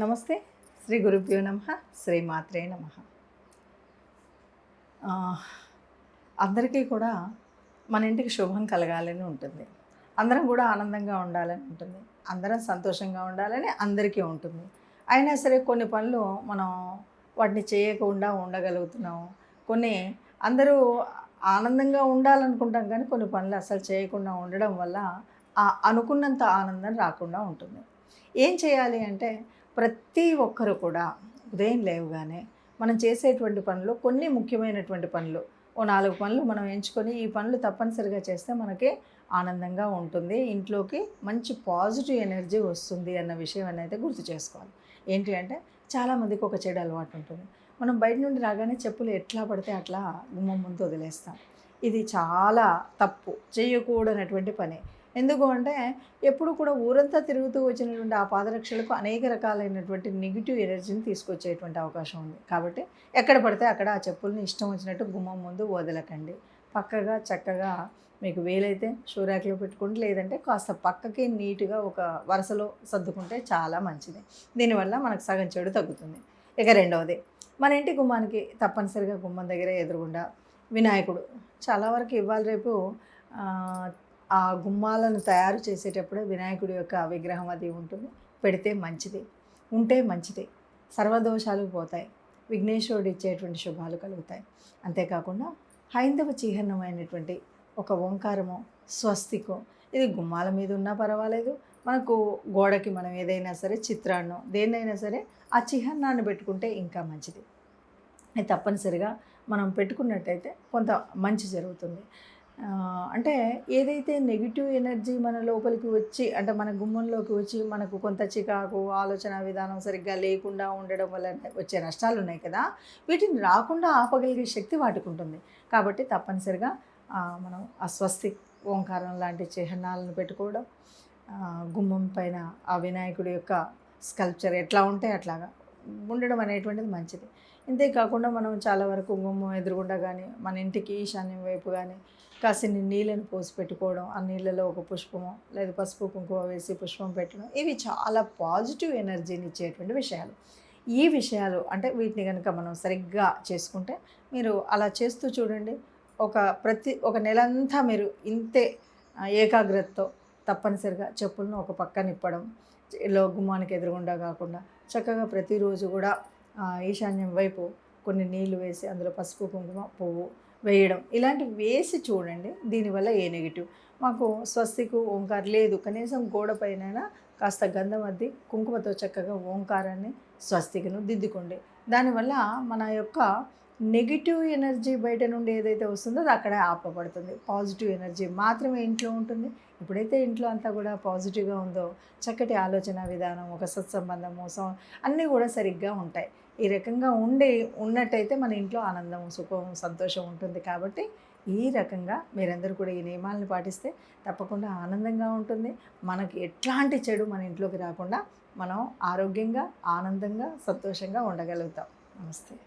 నమస్తే. శ్రీ గురుభ్యో నమః. శ్రీమాత్రే నమః. అందరికీ కూడా మన ఇంటికి శుభం కలగాలని ఉంటుంది. అందరం కూడా ఆనందంగా ఉండాలని ఉంటుంది. అందరం సంతోషంగా ఉండాలని అందరికీ ఉంటుంది. అయినా సరే కొన్ని పనులు మనం వాటిని చేయకుండా ఉండగలుగుతున్నాము. కొన్ని అందరూ ఆనందంగా ఉండాలనుకుంటాం కానీ కొన్ని పనులు అసలు చేయకుండా ఉండడం వల్ల అనుకున్నంత ఆనందం రాకుండా ఉంటుంది. ఏం చేయాలి అంటే ప్రతి ఒక్కరు కూడా ఉదయం లేవగానే మనం చేసేటువంటి పనులు కొన్ని ముఖ్యమైనటువంటి పనులు 4 పనులు మనం ఎంచుకొని ఈ పనులు తప్పనిసరిగా చేస్తే మనకి ఆనందంగా ఉంటుంది, ఇంట్లోకి మంచి పాజిటివ్ ఎనర్జీ వస్తుంది అన్న విషయం అనేది గుర్తు చేసుకోవాలి. ఏంటి అంటే చాలామందికి ఒక చెడు అలవాటు ఉంటుంది. మనం బయట నుండి రాగానే చెప్పులు ఎట్లా పడితే అట్లా గుమ్మం ముందు వదిలేస్తాం. ఇది చాలా తప్పు, చేయకూడనటువంటి పని. ఎందుకు అంటే ఎప్పుడు కూడా ఊరంతా తిరుగుతూ వచ్చినటువంటి ఆ పాదరక్షలకు అనేక రకాలైనటువంటి నెగిటివ్ ఎనర్జీని తీసుకొచ్చేటువంటి అవకాశం ఉంది. కాబట్టి ఎక్కడ పడితే అక్కడ ఆ చెప్పుల్ని ఇష్టం వచ్చినట్టు గుమ్మం ముందు వదలకండి. పక్కగా చక్కగా మీకు వీలైతే షూ ర్యాక్లో పెట్టుకుంటే, లేదంటే కాస్త పక్కకి నీట్గా ఒక వరుసలో సర్దుకుంటే చాలా మంచిది. దీనివల్ల మనకు సగం చెడు తగ్గుతుంది. ఇక రెండవది, మన ఇంటి గుమ్మానికి తప్పనిసరిగా గుమ్మం దగ్గర ఎదురుగుండా వినాయకుడు. చాలా వరకు ఇవాళ రేపు ఆ గుమ్మాలను తయారు చేసేటప్పుడే వినాయకుడి యొక్క విగ్రహం అది ఉంటుంది. పెడితే మంచిది, ఉంటే మంచిది. సర్వదోషాలు పోతాయి, విఘ్నేశ్వరుడు ఇచ్చేటువంటి శుభాలు కలుగుతాయి. అంతేకాకుండా హైందవ చిహ్నమైనటువంటి ఒక ఓంకారమో స్వస్తికో ఇది గుమ్మాల మీద ఉన్నా పర్వాలేదు, మనకు గోడకి మనం ఏదైనా సరే చిత్రాన్నో దేన్నైనా సరే ఆ చిహ్నాన్ని పెట్టుకుంటే ఇంకా మంచిది. అది తప్పనిసరిగా మనం పెట్టుకున్నట్టయితే కొంత మంచి జరుగుతుంది. అంటే ఏదైతే నెగిటివ్ ఎనర్జీ మన లోపలికి వచ్చి అంటే మన గుమ్మంలోకి వచ్చి మనకు కొంత చికాకు, ఆలోచన విధానం సరిగ్గా లేకుండా ఉండడం వల్ల వచ్చే నష్టాలు ఉన్నాయి కదా, వీటిని రాకుండా ఆపగలిగే శక్తి వాటికి ఉంటుంది. కాబట్టి తప్పనిసరిగా మనం ఆ స్వస్తి ఓంకారం లాంటి చిహ్నాలను పెట్టుకోవడం, గుమ్మం పైన ఆ వినాయకుడి యొక్క స్కల్ప్చర్ ఎట్లా ఉంటే అట్లాగా ఉండడం అనేటువంటిది మంచిది. ఇంతేకాకుండా మనం చాలా వరకు గుమ్మం ఎదురుగుండా కానీ మన ఇంటికి ఈశాన్యం వైపు కానీ కాసిన్ని నీళ్ళని పోసి పెట్టుకోవడం, ఆ నీళ్ళలో ఒక పుష్పము లేదా పసుపు కుంకుమ వేసి పుష్పం పెట్టడం, ఇవి చాలా పాజిటివ్ ఎనర్జీని ఇచ్చేటువంటి విషయాలు. ఈ విషయాలు అంటే వీటిని కనుక మనం సరిగ్గా చేసుకుంటే, మీరు అలా చేస్తూ చూడండి, ఒక నెలంతా మీరు ఇంతే ఏకాగ్రతతో తప్పనిసరిగా చెప్పులను ఒక పక్కన ఇప్పడం, గుమ్మానికి ఎదురుగుండా కాకుండా చక్కగా ప్రతిరోజు కూడా ఈశాన్యం వైపు కొన్ని నీళ్లు వేసి అందులో పసుపు కుంకుమ పువ్వు వేయడం, ఇలాంటివి వేసి చూడండి. దీనివల్ల ఏ నెగిటివ్ మాకు స్వస్తికు ఓంకార్ లేదు, కనీసం గోడ పైన కాస్త గంధం అద్ది కుంకుమతో చక్కగా ఓంకారాన్ని స్వస్తికను దిద్దుకోండి. దానివల్ల మన యొక్క నెగిటివ్ ఎనర్జీ బయట నుండి ఏదైతే వస్తుందో అది అక్కడే ఆపబడుతుంది. పాజిటివ్ ఎనర్జీ మాత్రమే ఇంట్లో ఉంటుంది. ఎప్పుడైతే ఇంట్లో అంతా కూడా పాజిటివ్గా ఉందో చక్కటి ఆలోచన విధానం, ఒక సత్సంబంధము అన్నీ కూడా సరిగ్గా ఉంటాయి. ఈ రకంగా ఉన్నట్టయితే మన ఇంట్లో ఆనందం, సుఖం, సంతోషం ఉంటుంది. కాబట్టి ఈ రకంగా మీరందరూ కూడా ఈ నియమాలను పాటిస్తే తప్పకుండా ఆనందంగా ఉంటుంది. మనకి ఎట్లాంటి చెడు మన ఇంట్లోకి రాకుండా మనం ఆరోగ్యంగా, ఆనందంగా, సంతోషంగా ఉండగలుగుతాం. నమస్తే.